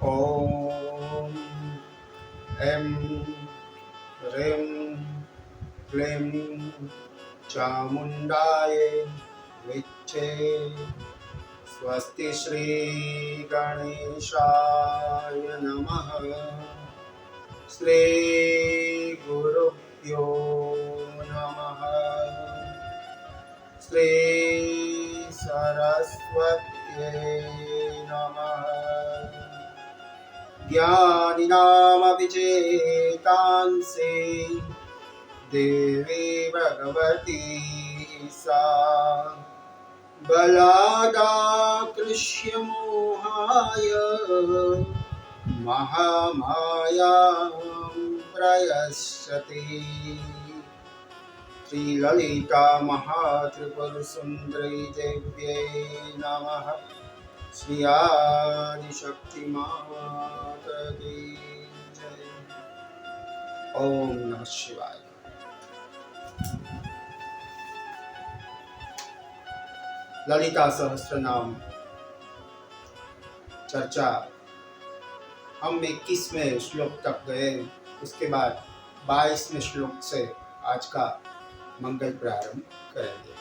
ॐ ऐं ह्रीं क्लीं चामुण्डाय विच्चे। स्वस्ति श्री गणेशाय नमः। श्री गुरुभ्यो नमः। श्री सरस्वत्यै नमः। ज्ञानिनामविचेतांसि देवी भगवती सा बलादाकृष्य मोहाय महामायां प्रयश्यति। श्रीललिता महात्रिपुरसुन्दरी देव्यै नमः। श्री आदिशक्ति माता की जय। ओम नमः शिवाय। ललिता सहस्त्र नाम चर्चा हम 21वें श्लोक तक गए। उसके बाद 22वें श्लोक से आज का मंगल प्रारंभ करेंगे।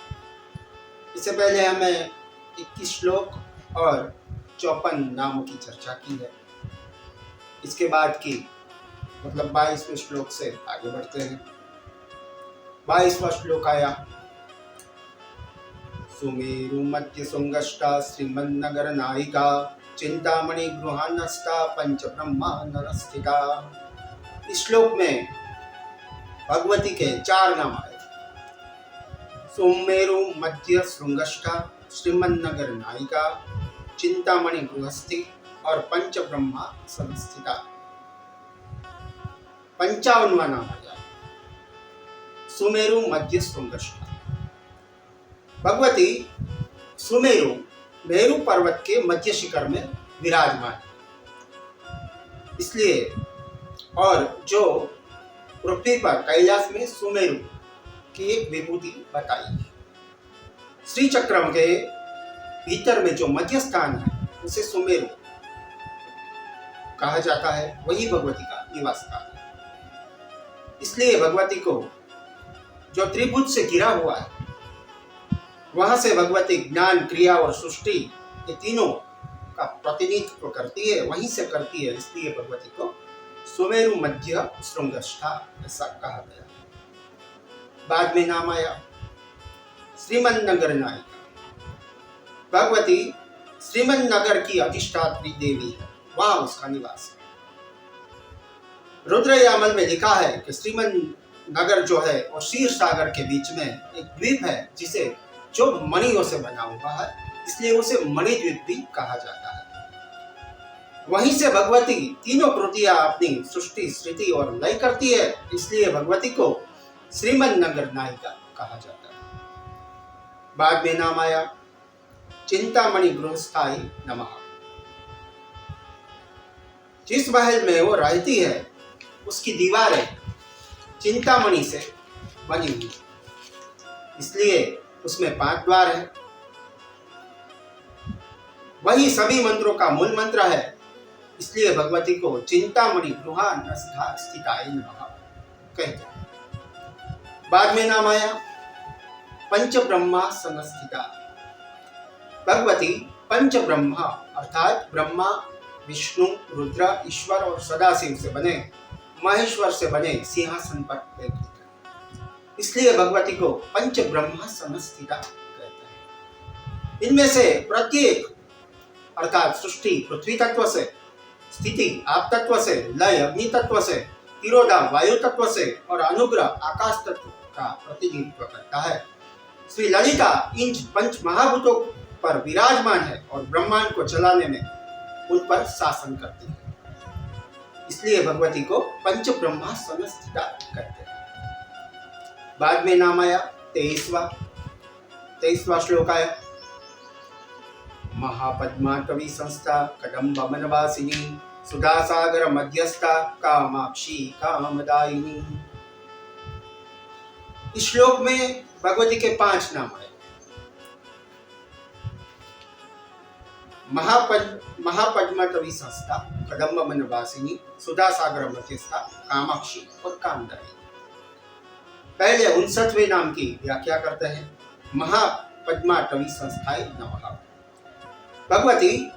इससे पहले हमें 21 श्लोक और 54 नामों की चर्चा की है। इसके बाद की मतलब 22वें श्लोक से आगे बढ़ते हैं। 22वां श्लोक आया। सुमेरु मध्य सुंगष्टा श्रीमन्नगर नायिका चिंतामणि गृहानस्था पंच ब्रह्मांड स्थिता। इस श्लोक में भगवती के 4 नाम आए। सुमेरु मध्य श्रृंगष्टा श्रीमन्नगर नायिका चिंतामणि गृहस्थी और पंच ब्रह्मा संस्थिता। 55वां नाम आया सुमेरु मध्य श्रृंगष्टा। भगवती सुमेरु मेरु पर्वत के मध्य शिखर में विराजमान, इसलिए और जो पृथ्वी पर कैलाश में सुमेरु की एक विभूति बताई। श्री चक्रम के भीतर में जो मध्य स्थान है उसे सुमेरु कहा जाता है। वही भगवती का निवास स्थान है। इसलिए भगवती को जो त्रिभुज से घिरा हुआ है वहां से भगवती ज्ञान, क्रिया और सृष्टि ये तीनों का प्रतिनिधित्व करती है, वहीं से करती है। इसलिए भगवती को सुमेरु मध्य श्रृंगष्ठा ऐसा कहा गया। बाद में नाम आया श्रीमन्नगर नायिका। भगवती श्रीमन्नगर की अधिष्ठात्री देवी है, वहां उसका निवास है। रुद्रयामल में लिखा है कि श्रीमन्नगर जो है और क्षीर सागर के बीच में एक द्वीप है जिसे जो मणियों से बना हुआ है, इसलिए उसे मणिद्वीप भी कहा जाता है। वहीं से भगवती तीनों कृतियां अपनी सृष्टि, स्थिति और लय करती है, इसलिए भगवती को श्रीमन्नगर नायिका कहा जाता है। बाद में नाम आया चिंतामणि गृहस्थाय नमः। जिस महल में वो रहती है उसकी दीवारें चिंतामणि से बनी हुई, इसलिए उसमें 5 द्वार है। वही सभी मंत्रों का मूल मंत्र है, इसलिए भगवती को चिंतामणि गृहानस्था स्थिताय नमः कहते हैं। बाद में नाम आया पंच ब्रह्मा संस्थिता। भगवती पंच ब्रह्मा अर्थात ब्रह्मा, विष्णु, रुद्र, ईश्वर और सदाशिव से बने, महेश्वर से बने सिंहासन पर बैठी है। इसलिए भगवती को पंच ब्रह्मा संस्थिता कहते हैं। इनमें से प्रत्येक अर्थात सृष्टि पृथ्वी तत्व से, स्थिति आप तत्व से, लय अग्नि तत्व से, तिरोधान वायु तत्व से और अनुग्रह आकाश तत्व का प्रतिनिधित्व करता है। श्री ललिता इन पंच महाभूतों पर विराजमान है और ब्रह्मांड को चलाने में उन पर शासन करती है। इसलिए भगवती को पंच ब्रह्मा संस्थिता कहते हैं। बाद में नाम आया 23वां श्लोक आया महापद्माटवी संस्था कदम्ब मनवासिनी सुधासागर मध्यस्था कामाक्षी कामदायिनी। इस श्लोक में भगवती के 5 नाम आए। महापद्मतवी संस्था, कदम्ब वनवासिनी, सुधा सागर मध्यस्था, कामाक्षी और कामदायी। पहले 59वें नाम की व्याख्या करते हैं। महापद्माटवी संस्थाएं नमः। भगवती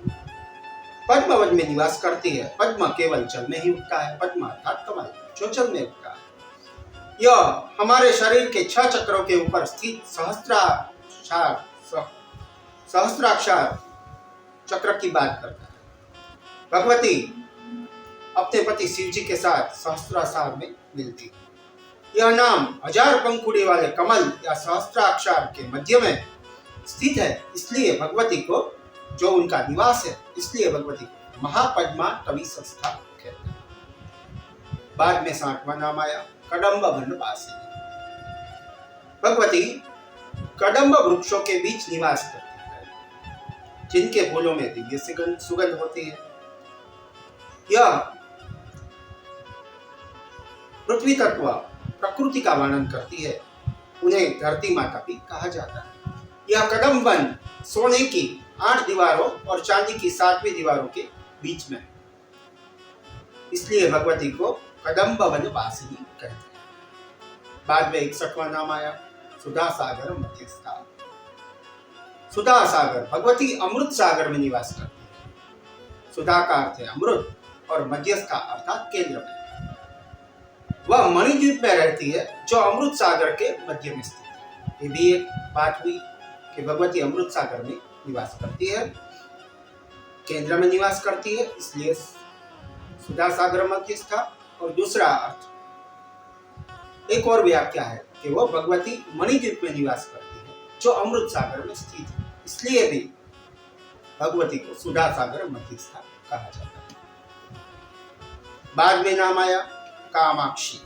पद्मवन में निवास करती है। पद्म केवल जल में ही उगता है। पद्म अर्थात कमल जो जल में उगता है। यह हमारे शरीर के 6 चक्रों के ऊपर स्थित सहस्त्राक्षर चक्र की बात करता है। भगवती अपने पति शिव जी के साथ सहस्त्राक्षर में मिलती है। यह नाम 1000 पंखुड़ी वाले कमल या सहस्त्राक्षर के मध्य में स्थित है, इसलिए भगवती को जो उनका निवास है, इसलिए भगवती को महापद्माटवी संस्था कहते हैं। बाद में 60वां नाम आया कदम्ब वनवासिनी। भगवती कदम्ब वृक्षों के बीच निवास करती है, जिनके फूलों में दिव्य सुगंध होती है। यह पृथ्वी तत्व प्रकृति का वर्णन करती है। उन्हें धरती माता भी कहा जाता है। यह कदम्ब वन सोने की 8 दीवारों और चांदी की 7वीं दीवारों के बीच में, इसलिए भगवती को कदम्ब वनवासिनी कहते हैं। बाद में 61वां नाम आया सुधा सागर मध्यस्था। सुधा सागर, भगवती अमृत सागर में निवास करती है। सुधा का अर्थ है अमृत और मध्यस्था अर्थात केंद्र में। वह मणिद्वीप में रहती है जो अमृत सागर के मध्य में स्थित है। ये भी एक बात हुई कि भगवती अमृत सागर में निवास करती है, केंद्र में निवास करती है, इसलिए सुधा सागर मध्यस्था। और दूसरा अर्थ, एक और व्याख्या है कि वो भगवती मणिद्वीप में निवास करती है जो अमृत सागर में स्थित है, इसलिए भी भगवती को सुधा सागर मध्यस्था कहा जाता है। बाद में नाम आया कामाक्षी।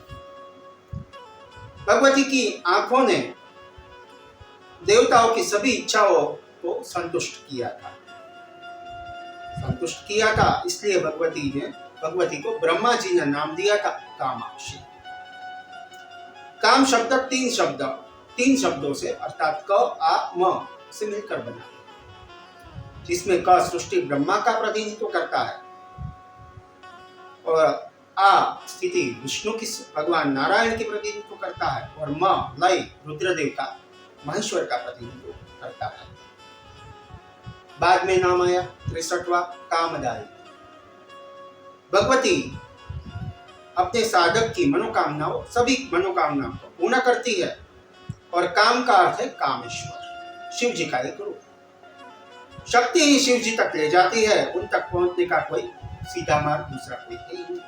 भगवती की आंखों ने देवताओं की सभी इच्छाओं को संतुष्ट किया था, इसलिए भगवती को ब्रह्मा जी ने नाम दिया था कामाक्षी। काम शब्द 3 शब्दों से अर्थात क, आ, म से मिलकर बना, जिसमें क सृष्टि ब्रह्मा का प्रतिनिधित्व करता है और आ स्थिति विष्णु की भगवान नारायण की प्रतिनिधित्व करता है और म लय रुद्रदेव का महेश्वर का प्रतिनिधित्व करता है। बाद में नाम आया 63वां कामदायी। भगवती अपने साधक की सभी मनोकामनाओं को पूर्ण करती है और काम का अर्थ है कामेश्वर, शिव जी का एक रूप। शक्ति ही शिव जी तक ले जाती है, उन तक पहुंचने का कोई सीधा मार्ग दूसरा कोई नहीं।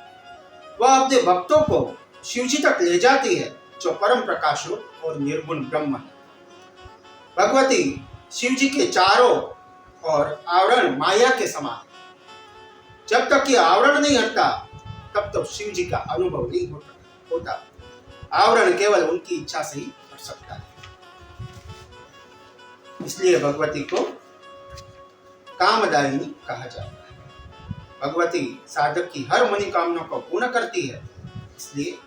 वह अपने भक्तों को शिव जी तक ले जाती है जो परम प्रकाश रूप और निर्गुण ब्रह्म है। भगवती शिव जी के चारों और आवरण माया के समान। जब तक ये आवरण नहीं हटता तब तक शिव जी का अनुभव नहीं होता। आवरण केवल उनकी इच्छा से ही हट सकता है, इसलिए भगवती को कामदायिनी कहा जाता है। भगवती साधक की हर मनोकामना को पूर्ण करती है, इसलिए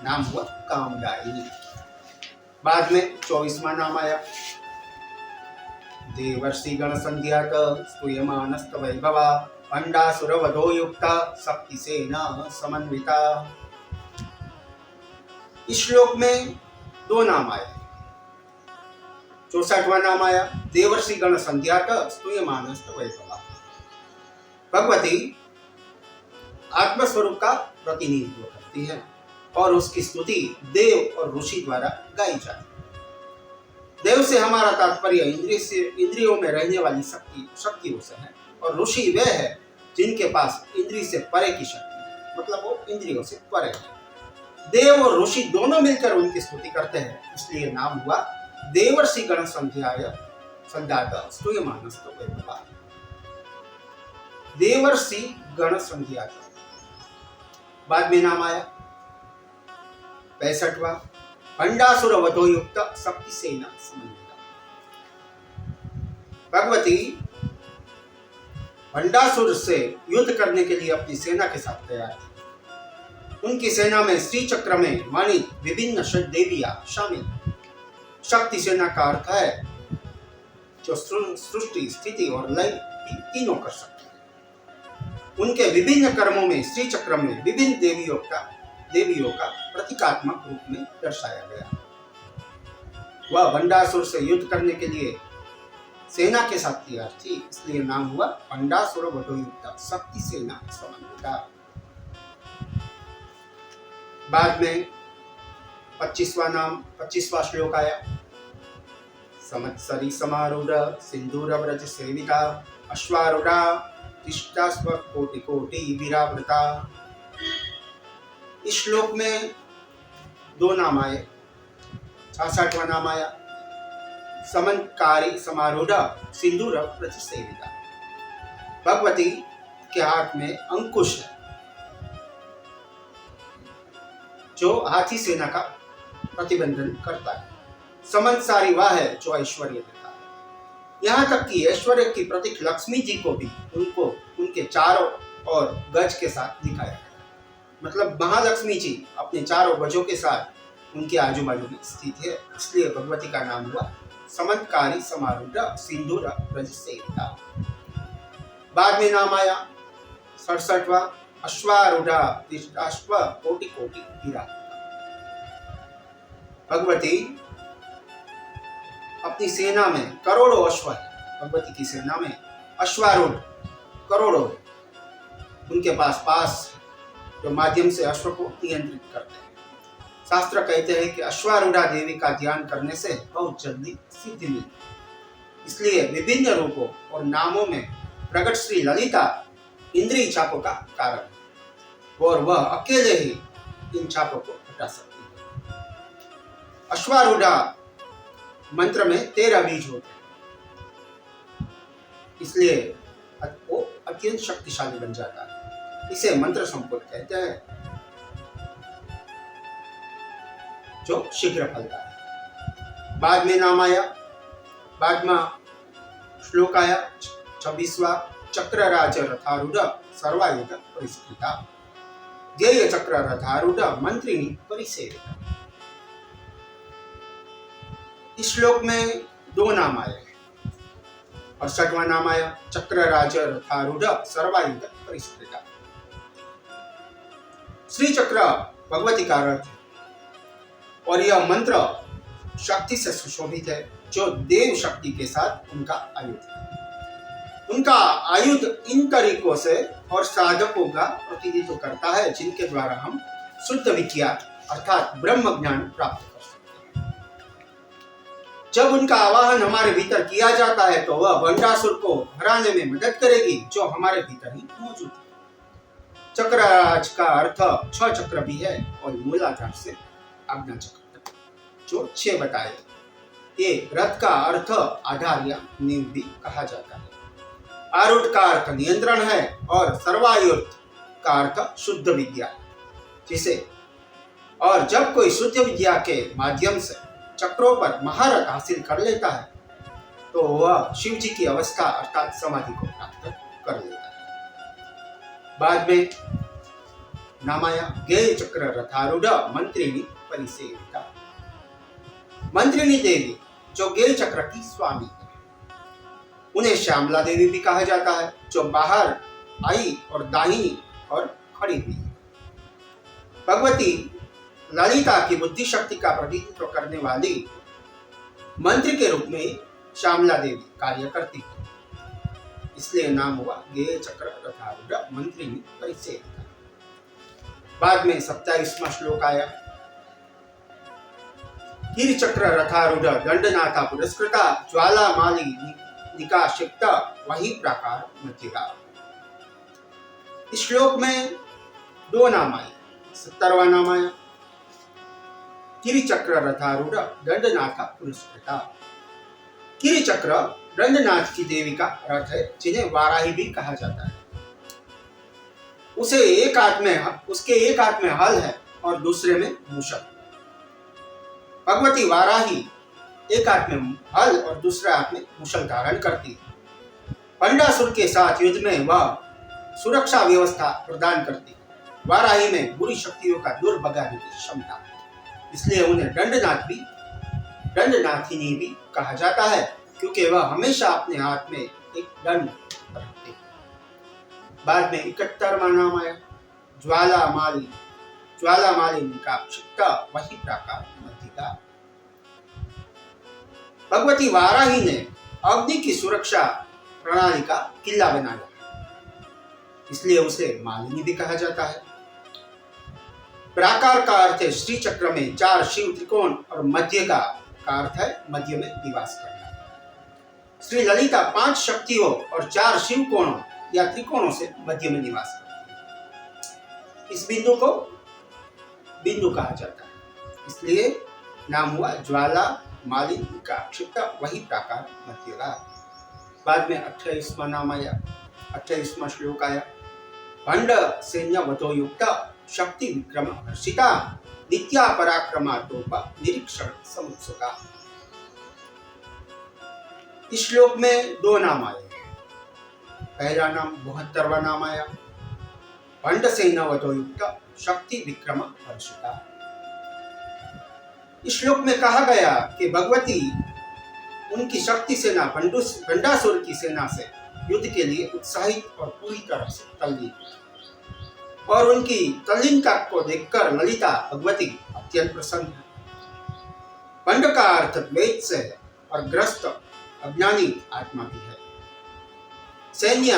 नाम हुआ कामदायिनी। बाद में 24वां नाम आया देवर्षि गण संध्यात स्तूयमानस्त वैभवा भंडासुर वधो युक्ता शक्ति सेना समन्विता। इस श्लोक में 2 नाम आए। 64वां नाम आया देवर्षि गण संध्यात स्तूयमानस्त वैभवा। भगवती आत्मस्वरूप का प्रतिनिधित्व करती है और उसकी स्तुति देव और ऋषि द्वारा गाई जाती है। देव से हमारा तात्पर्य इंद्रियों में रहने वाली शक्तियों से है और ऋषि वे है जिनके पास इंद्रिय से परे की शक्ति, मतलब वो इंद्रियों से परे है। देव और ऋषि दोनों मिलकर उनकी स्तुति करते हैं, इसलिए नाम हुआ देवर्षि गण संध्यात स्तूयमानस्त वैभवा। देवर्षि गण संध्यात। बाद में नाम आया 65वां भंडासुर वधो युक्त शक्ति सेना समन्विता। भगवती भंडासुर से युद्ध करने के लिए अपनी सेना के साथ तैयार थी। उनकी सेना में श्री चक्र में मानी विभिन्न देवियां शामिल। शक्ति सेना का अर्थ है जो सृष्टि, स्थिति और लय भी तीनों कर सकते हैं। उनके विभिन्न कर्मों में श्री चक्र में विभिन्न देवियों का प्रतीकात्मक रूप में दर्शाया गया। वह भंडासुर से युद्ध करने के लिए सेना के साथ तैयार थी, इसलिए नाम हुआ भंडासुर वधोयुक्ता, शक्ति सेना समन्विता। बाद में 25वां श्लोक आया। संवत्सरी समारूढ़ सिंदूर व्रज सेविता अश्वारूढ़ा तिष्ठास्व कोटि कोटि वीरावृता। इस श्लोक में 2 नाम आए। 66वां नाम आया समनकारी समारूढ़ सिंदूर व्रज सेविता। भगवती के हाथ में अंकुश है, जो हाथी सेना का प्रतिबंधन करता है। समनसारी वह है जो ऐश्वर्य देता है। यहाँ तक कि ऐश्वर्य की प्रतीक लक्ष्मी जी को भी उनके चारों ओर गज के साथ दिखाया गया। मतलब महालक्ष्मी जी अपने चारों गजों के साथ उनके आजू बाजू में स्थित है, इसलिए भगवती का नाम हुआ समनकारी समारूढ़ सिंदूर व्रज सेविता। बाद में नाम आया 67वां अश्वारूढ़ा तिष्ठाश्व कोटि कोटि वीरा। भगवती अपनी सेना में करोड़ों अश्व है। भगवती की सेना में अश्वारूढ़ करोड़ों है। उनके पास जो माध्यम से अश्व को नियंत्रित करते हैं। शास्त्र कहते हैं कि अश्वारूढ़ा देवी का ध्यान करने से बहुत जल्दी सिद्धि मिलती। इसलिए विभिन्न रूपों और नामों में प्रकट श्री ललिता इंद्रिय छापों का कारण है और वह अकेले ही इन छापों को हटा सकती है। अश्वारूढ़ा मंत्र में 13 बीज होते हैं, इसलिए वो अत्यंत शक्तिशाली बन जाता है। इसे मंत्र संपूर्ण कहते हैं, जो शीघ्र फलता है। बाद में नाम आया, बाद में श्लोक आया 26वां चक्रराज रथारूढ़ सर्वायुध परिस्कृता ध्येय चक्र रथारूढ़ मंत्रिणी परिसेविता। इस श्लोक में 2 नाम आए। 68वां नाम आया चक्रराज रथारूढ़ सर्वायुध परिस्कृता। श्री चक्र भगवती का रथ है और यह मंत्र शक्ति से सुशोभित है, जो देव शक्ति के साथ उनका आयुध है। उनका आयुध इन तरीकों से और साधकों का प्रतिनिधित्व करता है, जिनके द्वारा हम शुद्ध विज्ञान अर्थात ब्रह्म ज्ञान प्राप्त कर सकते हैं। जब उनका आवाहन हमारे भीतर किया जाता है तो वह भंडासुर को हराने में मदद करेगी, जो हमारे भीतर ही मौजूद है। चक्रराज का अर्थ 6 चक्र भी है और मूलाधार से आज्ञा चक्र तक, जो 6 बताए। ये रथ का अर्थ आधार या नींव भी कहा जाता है। आरूढ़ का अर्थ नियंत्रण है और सर्वायुध का अर्थ शुद्ध विद्या, जिसे और जब कोई शुद्ध विद्या के माध्यम से चक्रों पर महारत हासिल कर लेता है तो वह शिव जी की अवस्था अर्थात समाधि को प्राप्त कर लेता है। बाद में नाम आया गेय चक्र रथारूढ़ मंत्रिणी परिसेविता। मंत्रिणी देवी जो गेय चक्र की स्वामी है, उन्हें श्यामला देवी भी कहा जाता है, जो बाहर आई और दाहिनी और खड़ी हुई है। भगवती ललिता की बुद्धि शक्ति का प्रतिनिधित्व करने वाली मंत्री के रूप में श्यामला देवी कार्य करती है, इसलिए नाम हुआ गेय चक्र रथारूढ़ मंत्रिणी परिसेविता। बाद में 27वां श्लोक आया गिरि चक्र रथारूढ़ दंडनाथा पुरस्कृता ज्वाला माली निकाशिक्त वही प्रकार मथिरा। इस श्लोक में 2 नाम आए। 70वां नाम आया गिरि चक्र रथारूढ़ दंडनाथ पुरस्कृता। गिरि चक्र दंडनाथ की देवी का रथ है, जिन्हें वाराही भी कहा जाता है। उसके एक हाथ में हल है और दूसरे में मूषक। भगवती वाराही एक हाथ में हल और दूसरे हाथ में मूषक धारण करती है। भंडासुर के साथ युद्ध में वह सुरक्षा व्यवस्था प्रदान करती है। वाराही में बुरी शक्तियों का दूर भगाने की क्षमता है, इसलिए उन्हें दंडनाथिनी भी कहा जाता है, क्योंकि वह हमेशा अपने हाथ में एक दंड रखते हैं। बाद में 71वां नाम आया ज्वालामाली। ज्वालामालिनी का क्षिप्ता वही प्राकार मध्यिका। भगवती वाराही ने अग्नि की सुरक्षा प्रणाली का किला बनाया, इसलिए उसे मालिनी भी कहा जाता है। प्राकार का अर्थ है श्री चक्र में 4 शिव त्रिकोण और मध्य का अर्थ है मध्य में निवास करना। श्री ललिता 5 शक्तियों और 4 शिव कोणों या त्रिकोणों से मध्य में निवास करती है। इस बिंदु को बिंदु कहा जाता है, इसलिए नाम हुआ ज्वाला मालिनी का क्षिप्त वही प्राकार मध्य का। बाद में 28वां नाम आया, 28वां श्लोक आया भंड सैन्य वधो युक्त शक्ति विक्रम हर्षिता नित्या पराक्रमा टोपा निरीक्षण समुत्सुका। इस श्लोक में 2 नाम आए। पहला नाम 72वां नाम आया भंड सैन्य वधो युक्त शक्ति विक्रम हर्षिता। इस श्लोक में कहा गया कि भगवती उनकी शक्ति सेना भंडासुर की सेना से युद्ध के लिए उत्साहित और पूरी तरह से तल्लीन, और उनकी तल्लीनता को देखकर ललिता भगवती अत्यंत प्रसन्न है। भंड का अर्थ द्वैत से है और ग्रस्त अज्ञानी आत्मा भी है। सैन्य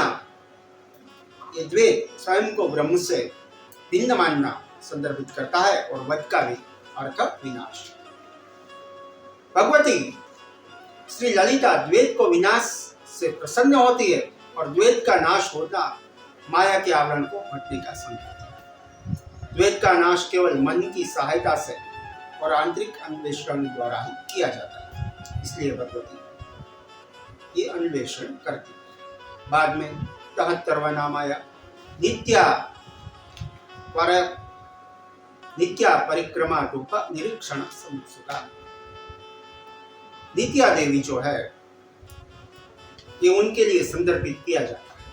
ये द्वैत स्वयं को ब्रह्म से भिन्न मानना संदर्भित करता है, और वध का भी अर्थ विनाश। भगवती श्री ललिता द्वैत को विनाश से प्रसन्न होती है, और द्वैत का नाश होना माया के आवरण को हटने का संकेत है। द्वैत का नाश केवल मन की सहायता से और आंतरिक अन्वेषण द्वारा ही किया जाता है, इसलिए भगवती ये अन्वेषण करती है। बाद में 73वां नाम आया नित्या परिक्रमा रूप निरीक्षण समुत्सुका। नित्या देवी जो है ये उनके लिए संदर्भित किया जाता है।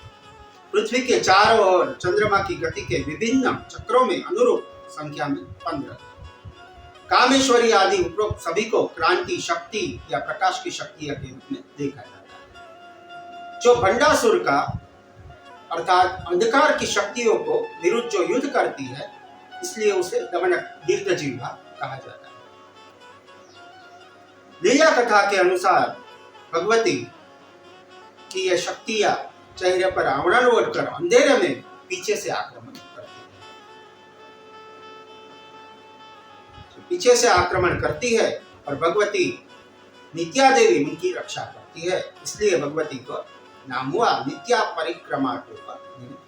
पृथ्वी के चारों ओर चंद्रमा की गति के विभिन्न चक्रों में अनुरूप संख्या में 15 कामेश्वरी आदि उपरोक्त सभी को क्रांति शक्ति या प्रकाश की शक्ति के रूप में देखा जाता है। जो भंडासुर का अर्थात अंधकार की शक्तियों को विरुद्ध जो युद्ध करती है, इसलिए उसे दमनक दीर्घजीवा कहा जाता है। लीला कथा के अनुसार भगवती की यह शक्तियां चेहरे पर आवरण ओढ़कर अंधेरे में पीछे से आक्रमण करती है। पीछे से आक्रमण करती है और भगवती नित्या देवी उनकी रक्षा करती है, इसलिए भगवती को नाम हुआ नित्या परिक्रमा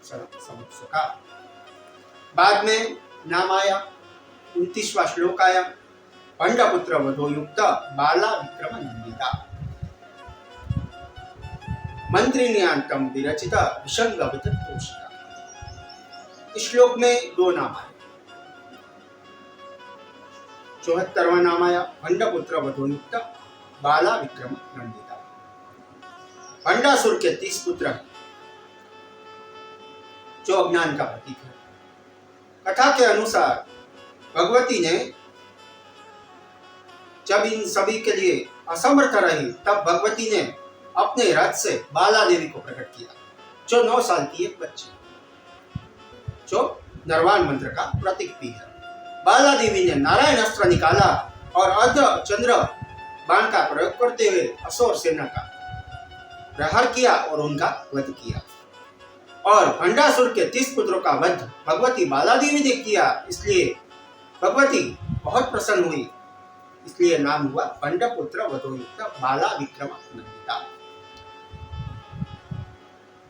समुत्सुका। बाद में नाम आया 29वां श्लोक आया पंडपुत्र वधो युक्त बाला विक्रम नंदिता मंत्रिण्यांतम विरचिता विसंगवित पोषिता। इस श्लोक में 2 नाम आए। 74वां नाम आया पंडपुत्र वधो युक्त बाला विक्रम नंदिता। भंडासुर के 30 पुत्र हैं जो अज्ञान का प्रतीक है। कथा के अनुसार भगवती ने जब इन सभी के लिए असमर्थ रही, तब भगवती ने अपने रथ से बाला देवी को प्रकट किया, जो 9 साल की एक बच्ची, जो नरवान मंत्र का प्रतीक भी है। बाला देवी ने नारायण अस्त्र निकाला और अर्ध चंद्र बाण का प्रयोग करते हुए असुर सेना का प्रहार किया और उनका वध किया। और भंडासुर के 30 पुत्रों का वध भगवती बाला देवी ने किया, इसलिए भगवती बहुत प्रसन्न हुई, इसलिए नाम हुआ पंडपुत्र वधो युक्त बाला विक्रम नंदिता।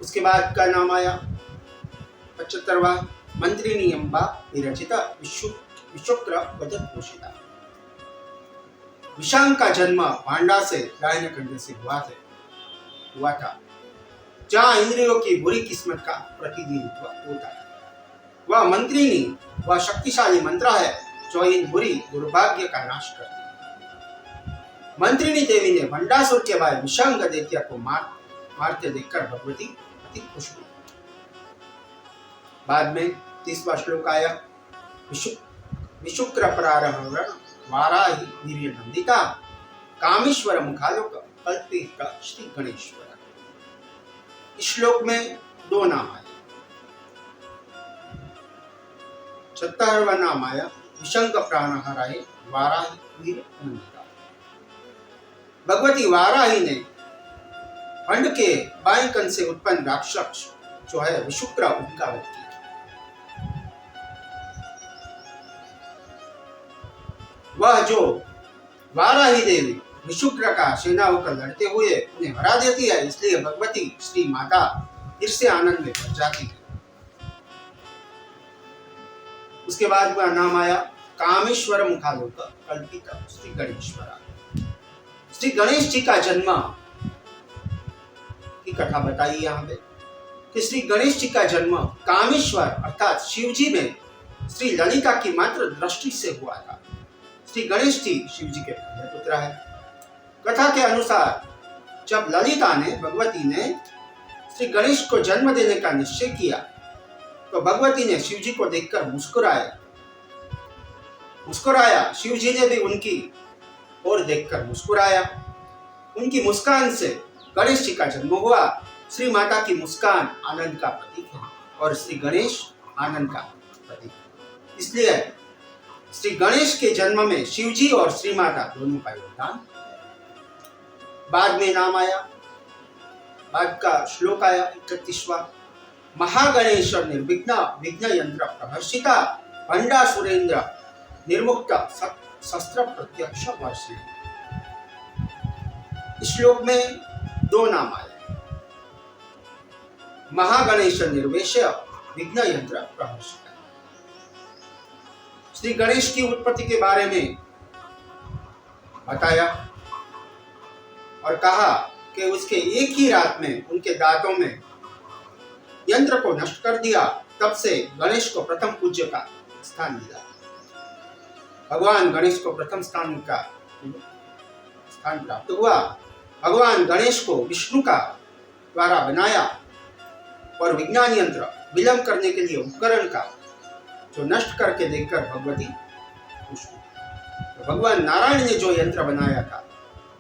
उसके बाद का नाम आया 75वां मंत्रिणी अम्बा विरचिता विशुक्र वजन पोषिता। विशांग का जन्म पांडा से दाहिने कंधे से हुआ था, जहां इंद्रियों की बुरी किस्मत का प्रतिनिधित्व होता है। वह मंत्रिणी वह शक्तिशाली मंत्र है जो इन बुरी दुर्भाग्य का नाश करती है। मंत्रिणी देवी ने भंडासुर के भाई विशांग दैत्य को मारते देखकर भगवती अति खुश हुई। बाद में 30वां श्लोक आया विशुक्र प्रारंभ वाराही वीर्य नंदिता कामेश्वर मुखालोक कल्पिता श्री गणेश्वर। इस श्लोक में 2 नाम आए। 76वां नाम आया विशंग प्राणहराय वाराही वीर अनंता। भगवती वाराही ने भंड के बाएं कंठ से उत्पन्न राक्षस जो है विशुक्र, उनका वध किया। वह जो वाराही देवी विशुक्र का सेना होकर लड़ते हुए उन्हें हरा देती है, इसलिए भगवती श्री माता फिर से आनंद में भर जाती है। उसके बाद वह नाम आया कामेश्वर मुखालोक कल्पित श्री गणेश्वरा। श्री गणेश जी का जन्म की कथा बताई यहाँ पे कि श्री गणेश जी का जन्म कामेश्वर अर्थात शिव जी में श्री ललिता की मात्र दृष्टि से हुआ था। श्री गणेश जी शिव जी के पहले पुत्र है। कथा के अनुसार जब ललिता ने भगवती ने श्री गणेश को जन्म देने का निश्चय किया तो भगवती ने शिव जी को देखकर मुस्कुराया। शिव जी ने भी उनकी ओर देखकर मुस्कुराया। उनकी मुस्कान से गणेश जी का जन्म हुआ। श्री माता की मुस्कान आनंद का प्रतीक है और श्री गणेश आनंद का प्रतीक। इसलिए श्री गणेश के जन्म में शिव जी और श्री माता दोनों का योगदान। बाद में नाम आया, बाद का श्लोक आया 31वां महागणेश निर्विघ्न विघ्न यंत्र प्रहर्षिता भंडासुरेंद्र निर्मुक्त शस्त्र प्रत्यक्ष वर्षी। इस श्लोक में 2 नाम आए। महागणेश निर्वेश विघ्न यंत्र प्रहर्षिता। श्री गणेश की उत्पत्ति के बारे में बताया और कहा कि उसके एक ही रात में उनके दांतों में यंत्र को नष्ट कर दिया। तब से गणेश को प्रथम पूज्य का स्थान मिला। भगवान गणेश को प्रथम स्थान प्राप्त हुआ। भगवान गणेश को विष्णु का द्वारा बनाया और विज्ञान यंत्र विलंब करने के लिए उपकरण का जो नष्ट करके देखकर भगवती खुश हुई। तो भगवान नारायण ने जो यंत्र बनाया था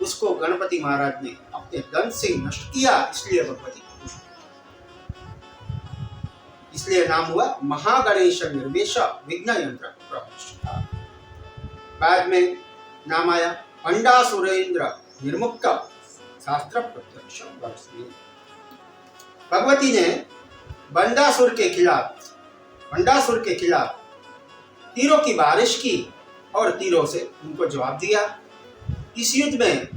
उसको गणपति महाराज ने अपने दंड से नष्ट किया, इसलिए भगवती खुश हुई। इसलिए नाम हुआ महागणेश निर्वेश विघ्न यंत्र प्रहर्षिता। बाद में नाम आया भंडासुरेंद्र निर्मुक्त शास्त्र प्रत्यक्ष वर्षी। भगवती ने भंडासुर के खिलाफ तीरों की बारिश की और तीरों से उनको जवाब दिया। इस युद्ध में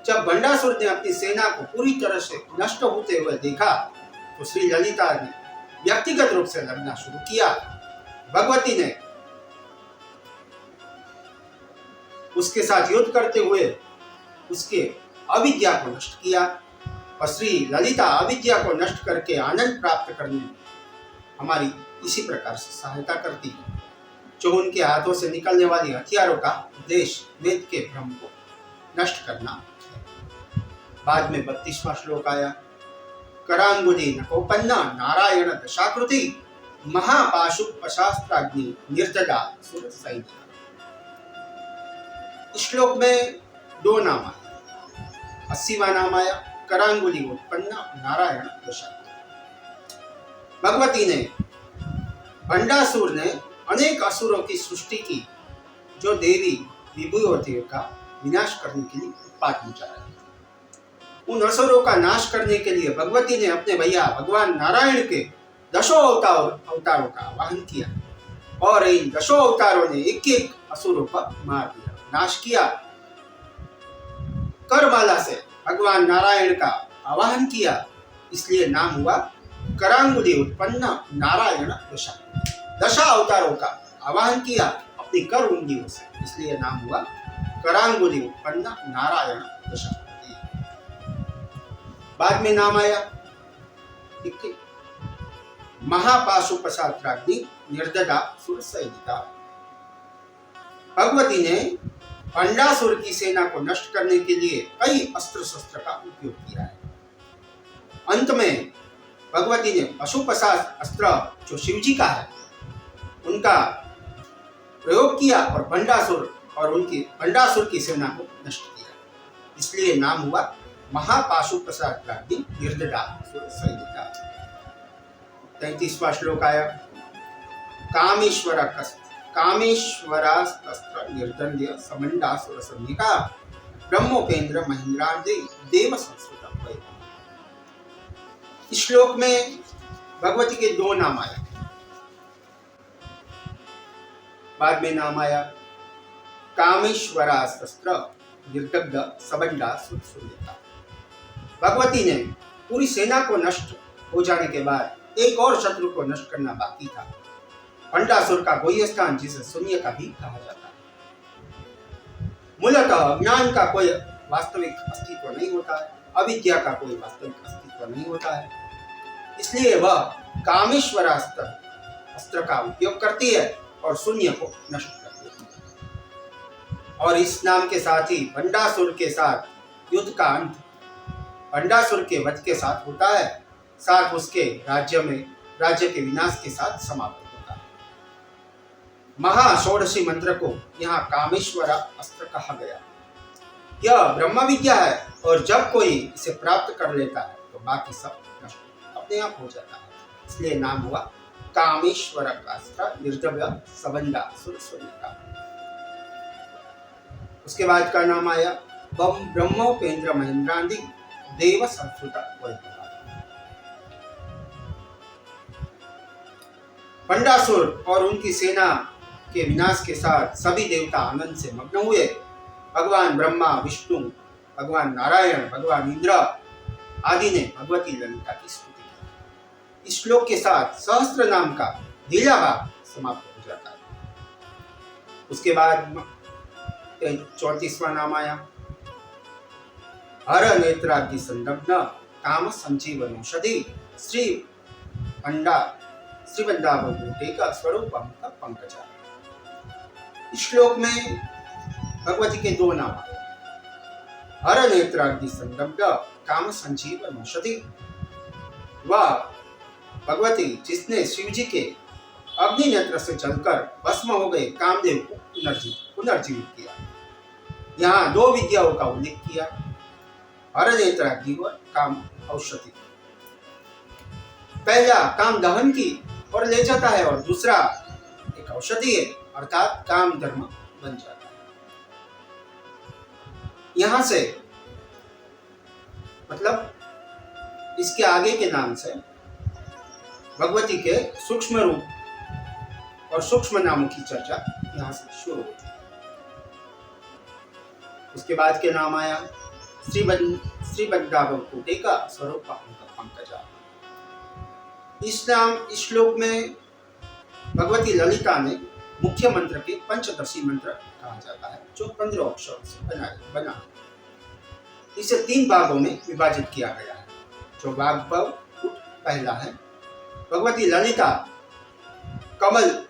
जब भंडासुर ने अपनी सेना को पूरी तरह से नष्ट होते हुए देखा तो श्री ललिता ने व्यक्तिगत रूप से लड़ना शुरू किया। भगवती ने उसके साथ युद्ध करते हुए उसके अविद्या को नष्ट किया और श्री ललिता अविद्या को नष्ट करके आनंद प्राप्त करने में हमारी इसी प्रकार से सहायता करती है। जो उनके हाथों से निकलने वाली हथियारों का उद्देश्य वेद के भ्रम को नष्ट करना है। बाद में 32वां श्लोक आया करांगुली नकोपन्ना नारायण दशाकृति महापाशुपशास्त्राग्नि निर्ददा सुर सैनिक। इस श्लोक में 2 नाम आए। 80वां नाम आया करांगुली उत्पन्न नारायण दशाकृति। भगवती ने भंडासुर ने अनेक असुरों की सृष्टि की जो देवी विभूतियों का विनाश करने के लिए उत्पात मचाया। उन असुरों का नाश करने के लिए भगवती ने अपने भैया भगवान नारायण के 10 अवतारों का आवाहन किया और इन 10 अवतारों ने एक असुरों को मार दिया, नाश किया। करमाला से भगवान नारायण का आवाहन किया, इसलिए नाम हुआ करांगुली उत्पन्न नारायण दशा। 10 अवतारों का आवाहन किया अपनी कर उंगलियों से, इसलिए नाम हुआ करांगुली उत्पन्न नारायण दशा। बाद में नाम आया महापाशुपशास्त्राग्नि निर्ददा सुर सैनिका। भगवती ने भंडासुर की सेना को नष्ट करने के लिए कई अस्त्र शस्त्र का उपयोग किया है। अंत में भगवती ने पशुपशास्त्र अस्त्र जो शिवजी का है उनका प्रयोग किया और भंडासुर की सेना को नष्ट किया। इसलिए नाम हुआ महापाशुपसात्रादि निर्दडासुर संहिता। 33वां श्लोक आया, कामेश्वरास्त्र निर्दंड्य समंडासुर संहिता ब्रह्मोपेन्द्र महेंद्रादि देव संस्कृतम वै। इस श्लोक में भगवती के दो नाम आए, बाद में नाम आया कामेश्वरास्त्र निर्दग्ध सबंडासुर संहिता। भगवती ने पूरी सेना को नष्ट हो जाने के बाद एक और शत्रु को नष्ट करना बाकी था, भंडासुर का वही स्थान जिसे शून्य का भी कहा जाता है। मूलतः ज्ञान का कोई वास्तविक अस्तित्व नहीं होता है, अविद्या का कोई वास्तविक अस्तित्व नहीं होता है, इसलिए वह कामेश्वरास्त्र का उपयोग करती है और शून्य को नष्ट करती है। और इस नाम के साथ ही भंडासुर के साथ युद्ध का अंत भंडासुर के वध के साथ होता है, साथ उसके राज्य के विनाश के साथ समाप्त होता है। महाषोडशी मंत्र को यहाँ कामेश्वर अस्त्र कहा गया। यह ब्रह्म विद्या है और जब कोई इसे प्राप्त कर लेता है तो बाकी सब नष्ट अपने आप हो जाता है, इसलिए नाम हुआ कामेश्वर अस्त्र निर्दव्य सबंडासुर संहिता। उसके बाद का नाम आया ब्रह्मोपेन्द्र महेंद्रादि देव संस्कृत वै। भंडासुर और उनकी सेना के विनाश के साथ सभी देवता आनंद से मग्न हुए। भगवान ब्रह्मा, विष्णु, भगवान नारायण, भगवान इंद्र आदि ने भगवती ललिता की स्तुति की। इस श्लोक के साथ सहस्त्र नाम का लीला भाग समाप्त हो जाता है। उसके बाद 34वां नाम आया हर नेत्रादि संलग्न काम संजीवनौषधि श्री वृंदावन का स्वरूप पंकजा। इस श्लोक में भगवती के दो नाम आए, हर नेत्रादि संलग्न काम संजीवनौषधि। वह भगवती जिसने शिव जी के अग्नि नेत्र से जलकर भस्म हो गए कामदेव को पुनर्जीवित किया। यहाँ दो विद्याओं का उल्लेख किया, हर नेत्रादि और काम औषधि। पहला काम दहन की और ले जाता है और दूसरा एक औषधि है, अर्थात काम धर्म बन जाता है। यहां से मतलब इसके आगे के नाम से भगवती के सूक्ष्म रूप और सूक्ष्म नामों की चर्चा यहां से शुरू होती है। उसके बाद के नाम आया श्री वृंदावन का स्वरूप पंकजा। इस श्लोक में भगवती ललिता ने मुख्य मंत्र के पंचदशी मंत्र कहा जाता है, जो 15 अक्षरों से बना। इसे 3 भागों में विभाजित किया गया है। जो भाग पहला है, भगवती ललिता कमल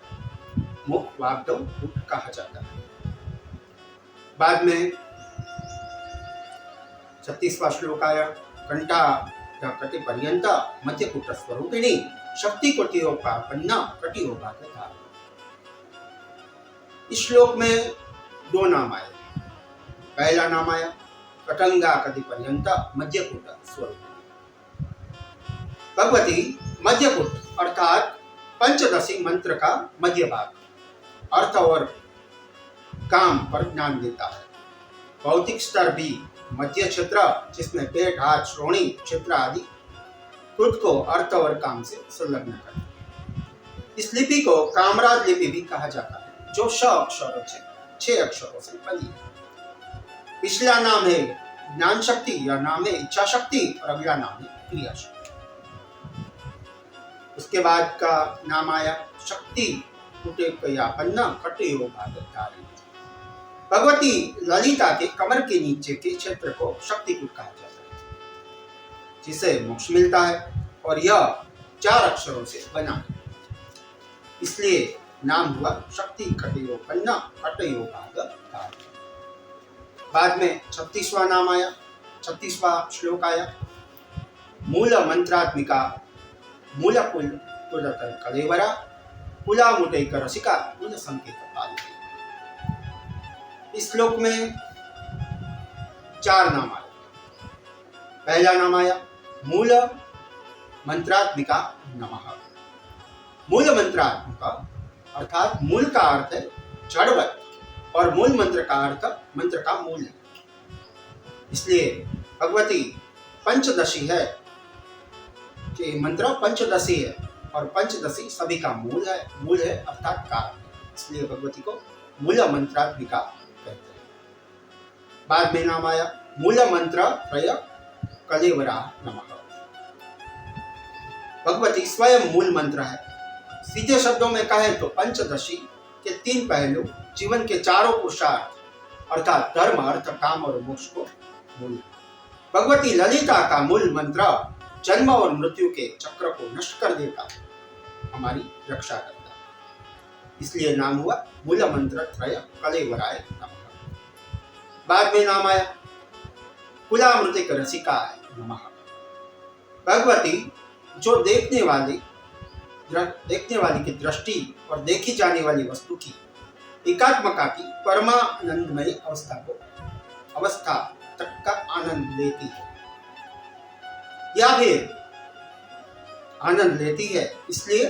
मुख वाग्दव कहा जाता है। बाद में 36वां श्लोक आया कंठा कटि पर्यंत मध्यकुट स्वरूपिणी शक्ति कोटियोपापन्ना कटियोपाधा। इस श्लोक में 2 नाम आए। पहला नाम आया कटंगा कटि पर्यंत मध्यकुट स्वरूपिणी। भगवती मध्यकुट अर्थात पंचदशी मंत्र का मध्य भाग अर्थ और काम पर ज्ञान देता है। भौतिक स्तर भी मध्य क्षेत्र, जिसमें पेट, हाथ, श्रोणी क्षेत्र आदि खुद को अर्थ और काम से संलग्न करते हैं। इस लिपि को कामराज लिपि भी कहा जाता है, जो 6 अक्षरों से बनी है। पिछला नाम है ज्ञान शक्ति, यह नाम है इच्छा शक्ति और अगला नाम है क्रिया शक्ति। उसके बाद का नाम आया शक्ति कुटेकयापन्ना कटयोपाधारिणी। भगवती ललिता के कमर के नीचे के क्षेत्र को शक्तिकूट कहा जाता है, जिसे मोक्ष मिलता है और यह 4 अक्षरों से बना है, इसलिए नाम हुआ शक्ति कटयोपन्ना कटयोपाधारिणी। बाद में 36वां नाम आया, 36वां श्लोक आया मूल मंत्रात्मिका मूल कुलतर कलेवरा कुला मुटैक रसिका कुल संकेत पालिका। इस श्लोक में 4 नाम आए। पहला नाम आया मूल मंत्रात्मिका नमः। मूल मंत्रात्मिका अर्थात मूल का अर्थ है जड़वत और मूल मंत्र का अर्थ मंत्र का मूल। इसलिए भगवती पंचदशी है कि मंत्र पंचदशी है और पंचदशी सभी का मूल है अर्थात कारण। इसलिए भगवती को मूल मंत्रात्मिका कहते हैं। बाद में नाम आया मूल मंत्र त्रय कलेवरा नमः। भगवती स्वयं मूल मंत्र है। सीधे शब्दों में कहें तो पंचदशी के 3 पहलू जीवन के चारों पुरुषार्थ अर्थात धर्म अर्थ काम और मोक्ष को मूल। भगवती ललिता का मूल मंत्र जन्म और मृत्यु के चक्र को नष्ट कर देता, हमारी रक्षा करता, इसलिए नाम हुआ मूल मंत्र त्रय कलेवराय नमः। बाद में नाम आया कुलामृतिक रसिकाय नमः। भगवती जो देखने वाली की दृष्टि और देखी जाने वाली वस्तु की एकात्मका की परमानंदमय अवस्था तक का आनंद लेती है या फिर आनंद लेती है, इसलिए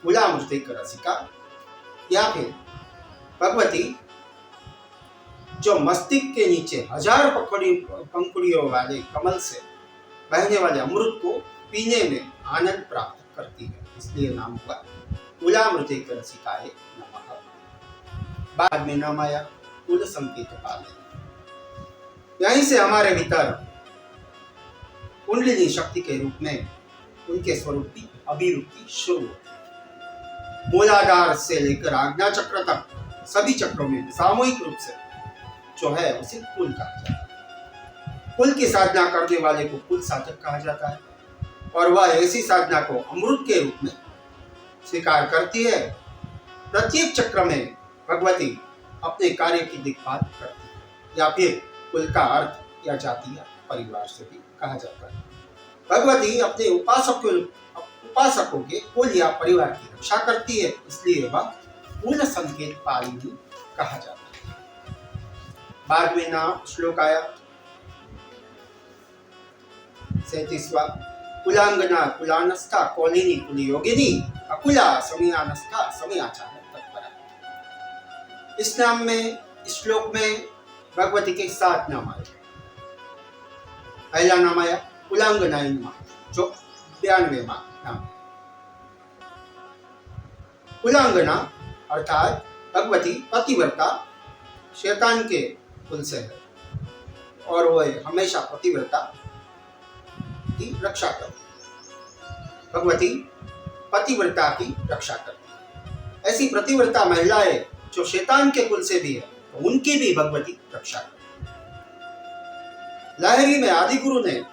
कुलामृतिक रसिका। या फिर भगवती जो मस्तिष्क के नीचे 1000 पंखुड़ियों वाले कमल से बहने वाले अमृत को पीने में आनंद प्राप्त करती है, इसलिए नाम हुआ कुलामृतिक रसिकाय नमः। बाद में नाम आया कुल संकेत पाले। यहीं से हमारे भीतर कुंडलिनी शक्ति के रूप में उनके स्वरूप की अभिव्यक्ति शुरू होती है। मूलाधार से लेकर आज्ञा चक्र तक सभी चक्रों में सामूहिक रूप से जो है उसे कुल कहा जाता है। कुल की साधना करने वाले को कुल साधक कहा जाता है और वह ऐसी साधना को अमृत के रूप में स्वीकार करती है। प्रत्येक चक्र में भगवती अपने कार्य की देखभाल करती है या फिर कुल का अर्थ या जाति या परिवार से भी कहा जाता है। भगवती अपने उपासकों के कुल या परिवार की रक्षा करती है, इसलिए वह कुल संकेत पालिनी कहा जाता है। बाद में नाम श्लोक आया 37वां कुलांगना कुलानस्था कौलिनी कुलयोगिनी अकुला समयानस्था समयाचार तत्परा। इस नाम में इस श्लोक में भगवती के 7 नाम आए। पहला नाम आया कुलांगनाय नमः जो 92वां नाम। कुलांगना अर्थात भगवती पतिव्रता शैतान के कुल से है और वह हमेशा पतिव्रता की रक्षा करती है। भगवती पतिव्रता की रक्षा करती है। ऐसी पतिव्रता महिलाएं जो शैतान के कुल से भी है तो उनकी भी भगवती रक्षा करती है। लाहिरी में आदि गुरु ने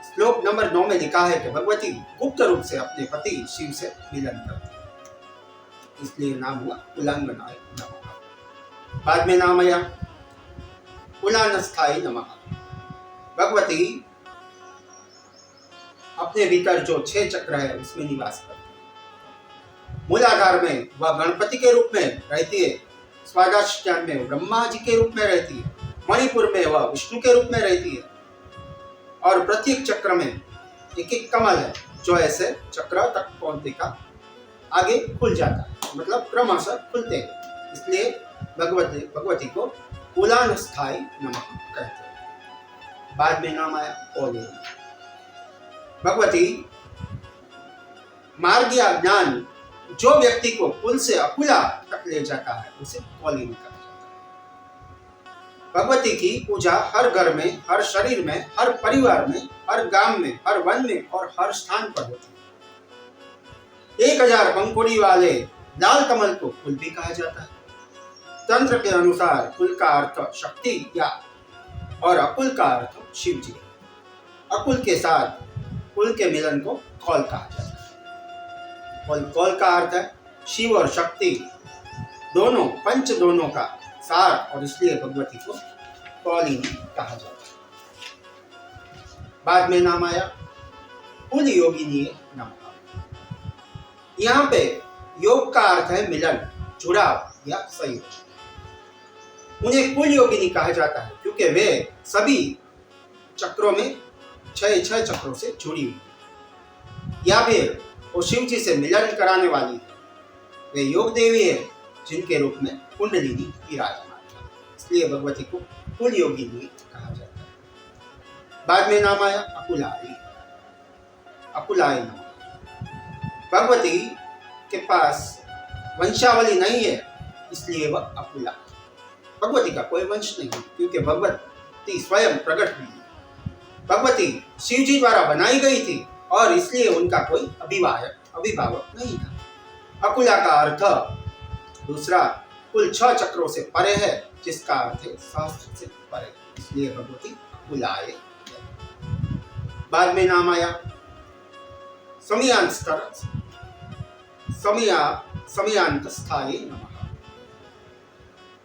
श्लोक नंबर 9 में लिखा है कि भगवती गुप्त रूप से अपने पति शिव से मिलन करती है, इसलिए नाम हुआ कुलांगनाय नमः। बाद में नाम आया कुलानस्थाय नमः। भगवती अपने भीतर जो 6 चक्र है उसमें निवास करती है। मूलाधार में वह गणपति के रूप में रहती है, स्वादिष्ठान में ब्रह्मा जी के रूप में रहती है, मणिपुर में वह विष्णु के रूप में रहती है और प्रत्येक चक्र में एक एक कमल है जो ऐसे चक्र तक पहुंचने का आगे खुल जाता है, मतलब क्रमशः खुलते हैं, इसलिए भगवती को कुलानस्थाय नमः कहते हैं। बाद में नाम आया कौलिनी। भगवती मार्ग या ज्ञान जो व्यक्ति को कुल से अकुला तक ले जाता है उसे कौलिनी कहा जाता है। भगवती की पूजा हर घर में, हर शरीर में, हर परिवार में, हर गांव में, हर वन में और हर स्थान पर होती है। 1000 पंखुड़ी वाले लाल कमल को कुल भी कहा जाता है। तंत्र के अनुसार कुल का अर्थ शक्ति या और अकुल का अर्थ शिव जी। अकुल के साथ कुल के मिलन को कौल कहा जाता है। और कौल का अर्थ है शिव और शक्ति दोनों, पंच दोनों का सार, और इसलिए भगवती को कौलिनी कहा जाता है। बाद में नाम आया कुल योगिनी नमः। यहाँ पे योग का अर्थ है मिलन, जुड़ाव या संयोग। उन्हें कुल योगिनी कहा जाता है क्योंकि वे सभी चक्रों में छह छह चक्रों से जुड़ी हुई है। या फिर वो शिव जी से मिलन कराने वाली है। वे योग देवी है जिनके रूप में कुंडलिनी विराजमान है, इसलिए भगवती को कुल योगिनी कहा जाता है। बाद में नाम आया अकुलाई। अकुलाई नाम। भगवती के पास वंशावली नहीं है, इसलिए वह अकुला। भगवती का कोई वंश नहीं क्योंकि भगवती स्वयं प्रकट हुई है। भगवती शिव जी द्वारा बनाई गई थी और इसलिए उनका कोई अभिभावक नहीं था। अकुला का अर्थ दूसरा कुल 6 चक्रों से परे है, जिसका अर्थ है सहस्त्र से परे, इसलिए भगवती अकुलाए। बाद में नाम आया समयांतस्थाये नमः।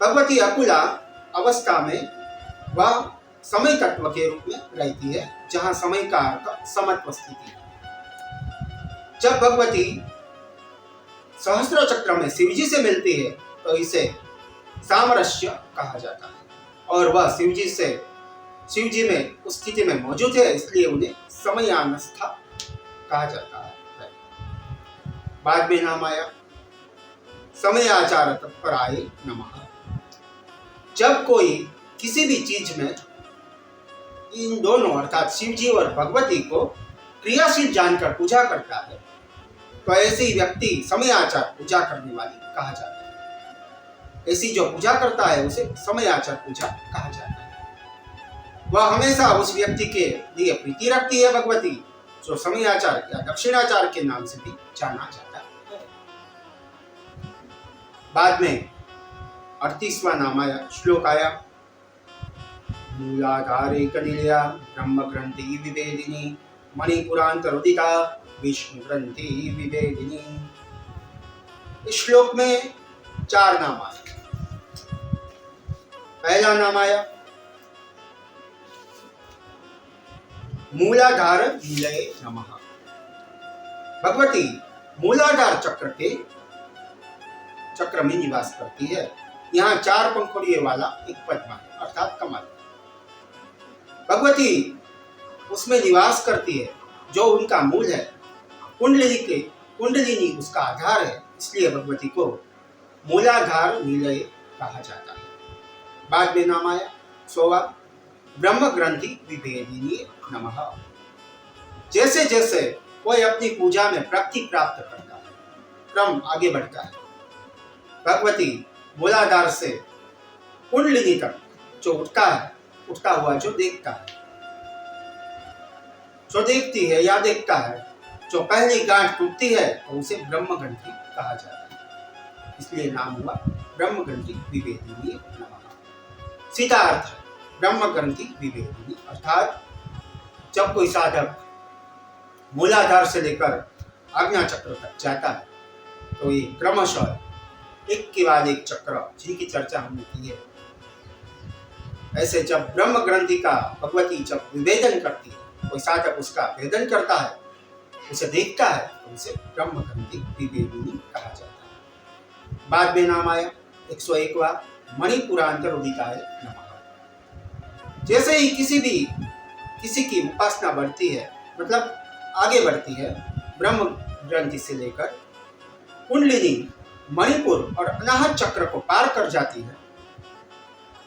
भगवती अकुला अवस्था में वह समय तत्व के रूप में रहती है, जहां समय का अर्थ समत्व स्थिति है। जब भगवती सहस्त्र चक्र में शिवजी से मिलती है तो इसे सामरस्य कहा जाता है और वह शिवजी में उस स्थिति में मौजूद है, इसलिए उन्हें समयानस्था कहा जाता है। बाद में नाम आया समयाचार तत्पराय नमः। जब कोई किसी भी चीज में इन दोनों अर्थात शिवजी और भगवती को क्रियाशील जानकर पूजा करता है तो ऐसी व्यक्ति समयाचार पूजा करने वाली कहा जाता है। ऐसी जो पूजा करता है उसे समयाचार पूजा कहा जाता है। वह हमेशा उस व्यक्ति के लिए प्रीति रखती है भगवती, जो समयाचार या दक्षिणाचार के नाम से भी जाना जाता है। बाद में 38वां नाम आया श्लोक आया मूलाधारे कनिलया ब्रह्म ग्रंथि विवेदिनी मणिपुरांतरोदिता विष्णु ग्रंथि विवेदिनी। इस श्लोक में 4 नाम आए। पहला नाम आया मूलाधार निलये नमः। भगवती मूलाधार चक्र में निवास करती है। यहाँ 4 पंखुड़ियों वाला एक पद्म है अर्थात कमल। भगवती उसमें निवास करती है जो उनका मूल है। कुंडलिनी उसका आधार है, इसलिए भगवती को मूलाधार निलय कहा जाता है। बाद में नाम आया 16वां ब्रह्म ग्रंथि विभेदिनी नमः। जैसे जैसे कोई अपनी पूजा में प्राप्ति प्राप्त करता है, क्रम आगे बढ़ता है। भगवती मूलाधार से कुंडलिनी तक जो उठता हुआ जो देखता है, जो देखती है या देखता है, जो पहली गांठ टूटती है तो उसे ब्रह्म ग्रंथि कहा जाता है, इसलिए नाम हुआ ब्रह्म ग्रंथि विभेदिनी नमः। सीधा अर्थ है ब्रह्म ग्रंथि विभेदिनी, अर्थात जब कोई साधक मूलाधार से लेकर आज्ञा चक्र तक जाता है तो ये क्रमशः एक के बाद एक चक्र जिनकी चर्चा हमने की है, ऐसे जब ब्रह्म ग्रंथि का भगवती जब विभेदन करती है, कोई साधक उसका भेदन करता है, उसे देखता है तो उसे ब्रह्म ग्रंथि विभेदिनी कहा जाता है। बाद में नाम आया 101वां मणिपुरांतरोदिताय नमः। जैसे ही किसी की उपासना बढ़ती है, मतलब आगे बढ़ती है, ब्रह्म ग्रंथि से लेकर कुंडलिनी मणिपुर और अनाहत चक्र को पार कर जाती है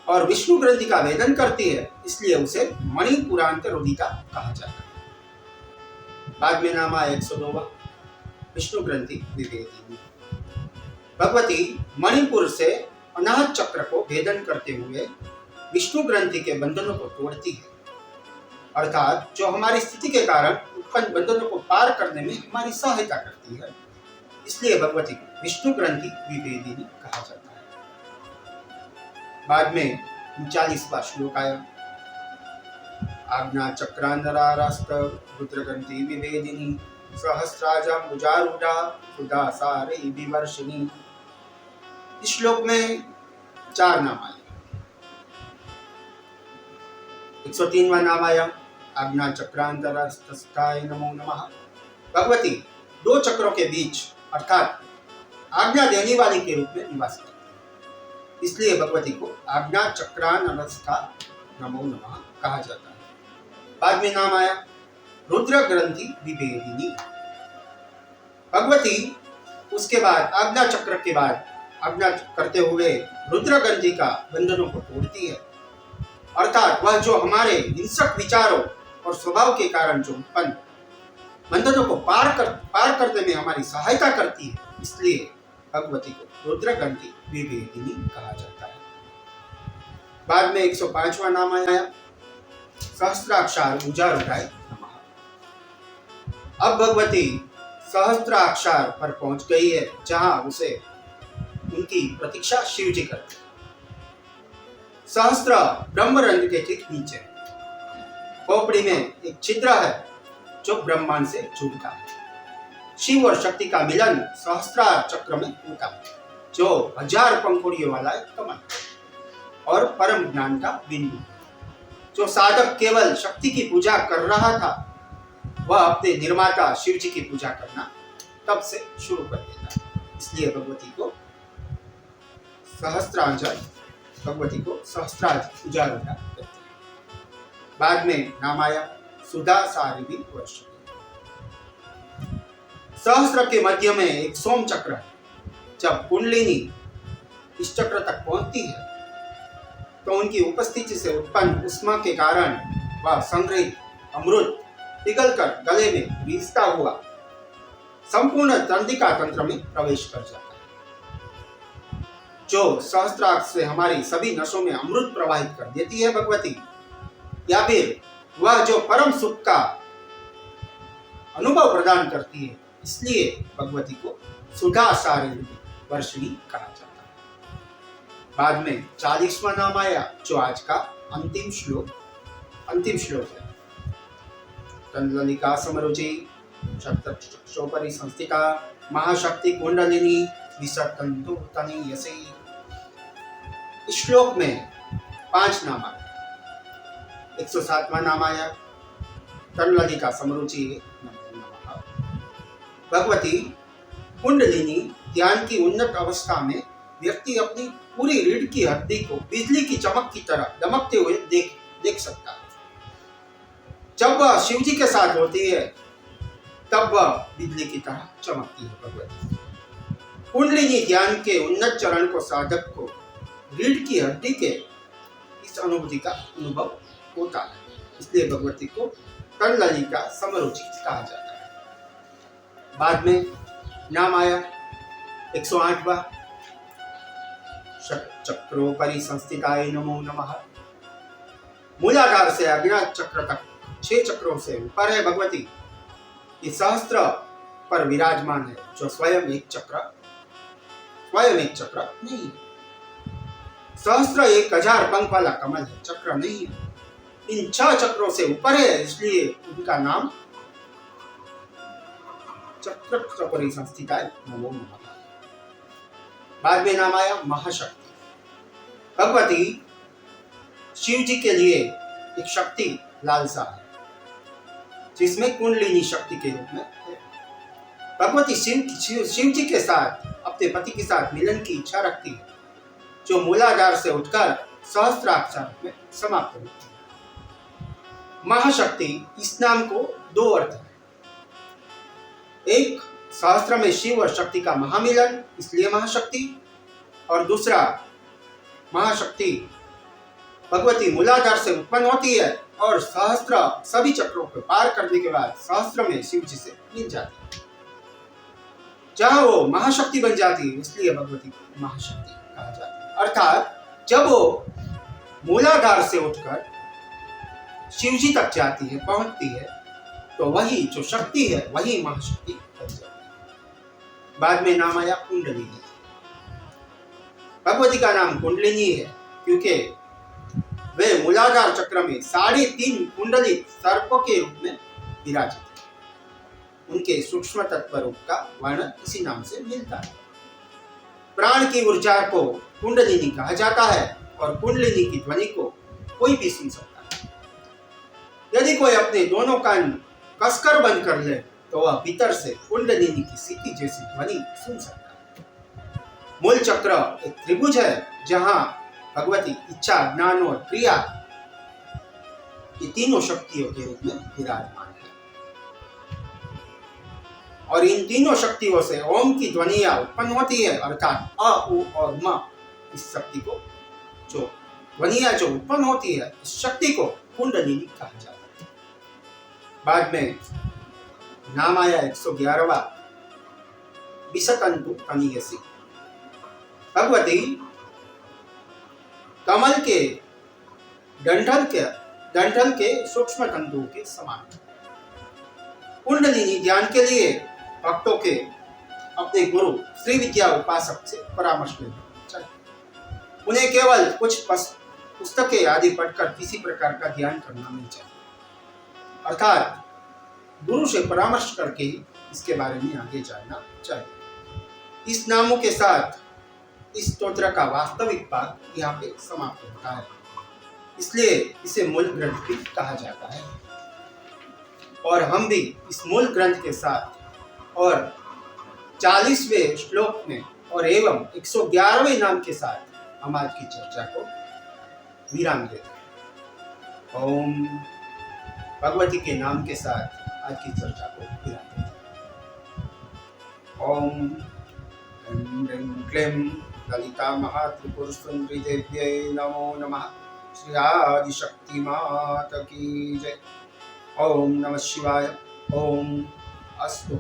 और विष्णु ग्रंथि का वेदन करती है, इसलिए उसे मणिपुरांतरोदिता कहा जाता है। बाद में नाम आया 102वां विष्णु ग्रंथि विभेदिनी। भगवती मणिपुर से अनाहत चक्र को भेदन करते हुए विष्णु ग्रंथि के बंधनों को तोड़ती है, अर्थात जो हमारी स्थिति के कारण उत्पन्न बंधनों को पार करने में हमारी सहायता करती है, इसलिए भगवती को विष्णु ग्रंथि विभेदिनी कहा जाता है। बाद में 39वां श्लोक आया आज्ञा चक्रांतरारास्त रुद्रग्रंथि विभेदिनी सहस्राजाम्बुजारूढ़ा सुदासारे विवर्षिणी। इस श्लोक में 4 नाम आए। 103वां नाम आया आज्ञा चक्रांतरस्थाय नमो नमः। भगवती 2 चक्रों के बीच अर्थात आज्ञा देने वाली के रूप में निवास करती है। इसलिए भगवती को आज्ञा चक्रानवस्था नमो नमः कहा जाता है। बाद में नाम आया रुद्र ग्रंथि विभेदिनी। भगवती उसके बाद आज्ञा चक्र के बाद आज्ञा करते हुए रुद्र ग्रंथि का बंधनों को तोड़ती है, अर्थात वह जो हमारे हिंसक विचारों और स्वभाव के कारण जो उत्पन्न बंधनों को पार करने में हमारी सहायता करती है, इसलिए भगवती को रुद्र ग्रंथि विभेदिनी कहा जाता है। बाद में 105वां नाम आया सहस्त्राक्षर उजारूढ़ाय नमः। अब भगवती सहस्त्राक्षर पर पहुंच गई है, जहां उसे उनकी प्रतीक्षा शिव जी करते हैं। सहस्त्र ब्रह्मरंध्र के ठीक नीचे खोपड़ी में एक छिद्र है जो ब्रह्मांड से जुड़ता है। शिव और शक्ति का मिलन सहस्त्रार चक्र में होता है, जो 1000 पंखुड़ियों वाला एक कमल और परम ज्ञान का बिंदु। जो साधक केवल शक्ति की पूजा कर रहा था, वह अपने निर्माता शिव जी की पूजा करना तब से शुरू कर देता है। इसलिए भगवती को सहस्त्रार्थ उजारूढ़ा कहते हैं। बाद में नाम आया सुधा सारिणी वर्ष। सहस्त्र के मध्य में एक सोम चक्र है। जब कुंडलिनी इस चक्र तक पहुंचती है, तो उनकी उपस्थिति से उत्पन्न उष्मा के कारण वह संग्रहित अमृत पिघलकर गले में रिसता हुआ संपूर्ण तंत्रिका तंत्र में प्रवेश कर जाता है, जो सहस्त्रार्थ से हमारी सभी नसों में अमृत प्रवाहित कर देती है भगवती, या फिर वह जो परम सुख का अनुभव प्रदान करती है। इसलिए भगवती को सुधा सारिणी वर्षिणी कहा जाता है। बाद में 40वां नाम आया, जो आज का अंतिम श्लोक है। तंडलिका समरुचि शक्तचक्षोपरि संस्थिता महाशक्ति कुंडलिनी विसर्तन्तु तनीयसे। इस श्लोक में 5 नाम आए। 107वां नाम आया तंडलिका समरुचि। भगवती कुंडलिनी ध्यान की उन्नत अवस्था में व्यक्ति अपनी पूरी रीढ़ की हड्डी को बिजली की चमक की तरह दमकते हुए देख सकता है। जब वह शिव जी के साथ होती है, तब वह बिजली की तरह चमकती है भगवती। कुंडलिनी ध्यान के उन्नत चरण को साधक को रीढ़ की हड्डी के इस अनुभूति का अनुभव होता है। इसलिए भगवती को तंडलिका समरुचि कहा जाता है। बाद में नाम आया 108वां चक्रोपरि संस्थिताय नमो नमः। मूलाधार से आज्ञा चक्र तक 6 चक्रों से ऊपर है भगवती। इस सहस्त्र पर विराजमान है, जो स्वयं एक चक्र नहीं है। सहस्त्र 1000 पंख वाला कमल है, चक्र नहीं है। इन 6 चक्रों से ऊपर है, इसलिए उनका नाम चक्रोपरि संस्थिताय नमो नमः। बाद में नाम आया महाशक्ति। भगवती शिव जी के लिए एक शक्ति लालसा है, जिसमें कुंडलिनी शक्ति के रूप में है। भगवती शिव जी के साथ अपने पति के साथ मिलन की इच्छा रखती है, जो मूलाधार से उठकर सहस्त्राक्षर में समाप्त होती है। महाशक्ति इस नाम को 2 अर्थ है। एक, सहस्त्र में शिव और शक्ति का महामिलन, इसलिए महाशक्ति। और दूसरा, महाशक्ति भगवती मूलाधार से उत्पन्न होती है और सहस्त्र सभी चक्रों को पार करने के बाद सहस्त्र में शिव जी से मिल जाती है, जहां वो महाशक्ति बन जाती है। इसलिए भगवती को महाशक्ति कहा जाता है। अर्थात जब वो मूलाधार से उठकर शिव जी तक जाती है, पहुंचती है, तो वही जो शक्ति है वही महाशक्ति बन जाती है। बाद में नाम आया कुंडलिनी। भगवती का नाम कुंडलिनी है, क्योंकि वे मूलाधार चक्र में 3.5 कुंडलित सर्पों के रूप में विराजित है। उनके सूक्ष्म तत्व रूप का वर्णन इसी नाम से मिलता है। प्राण की ऊर्जा को कुंडलिनी कहा जाता है और कुंडलिनी की ध्वनि को कोई भी सुन सकता है। यदि कोई अपने दोनों कान कसकर बंद कर ले, तो वह भीतर से कुंडलिनी की सीटी जैसी ध्वनि सुन सकता है। मूल चक्र एक त्रिभुज है जहां भगवती इच्छा, ज्ञान और क्रिया ये तीनों शक्तियों के रूप में विराजमान है। और इन तीनों शक्तियों से ओम की ध्वनियां उत्पन्न होती है, अर्थात अ, उ और म। इस शक्ति को जो ध्वनियां जो उत्पन्न होती है, इस शक्ति को कुंडलिनी कहा जाता है। बाद में नाम आया 111वां विशतंतु तनीयसी। भगवती कमल के डंठल के सूक्ष्म तंतुओं के समान। कुंडलिनी ध्यान के लिए भक्तों के अपने गुरु श्री विद्या उपासक से परामर्श लेना चाहिए। उन्हें केवल कुछ पुस्तकें आदि पढ़कर किसी प्रकार का ध्यान करना नहीं चाहिए, अर्थात गुरु से परामर्श करके ही इसके बारे में आगे जाना चाहिए। इस नामों के साथ इस स्तोत्र का वास्तविक पाठ यहाँ पे समाप्त होता है, इसलिए इसे मूल ग्रंथ भी कहा जाता है। और हम भी इस मूल ग्रंथ के साथ और 40वें श्लोक में और एवं 111वें नाम के साथ हम आज की चर्चा को विराम देते हैं। ओम भगवती के नाम के साथ आज की चर्चा को विराम देते हैं। ओम क्लीं ललिता महात्रिपुर सुंदरी देव्यै नमो नमः। श्री आदिशक्ति माता की जय। ओम नमः शिवाय। ओम अस्तु।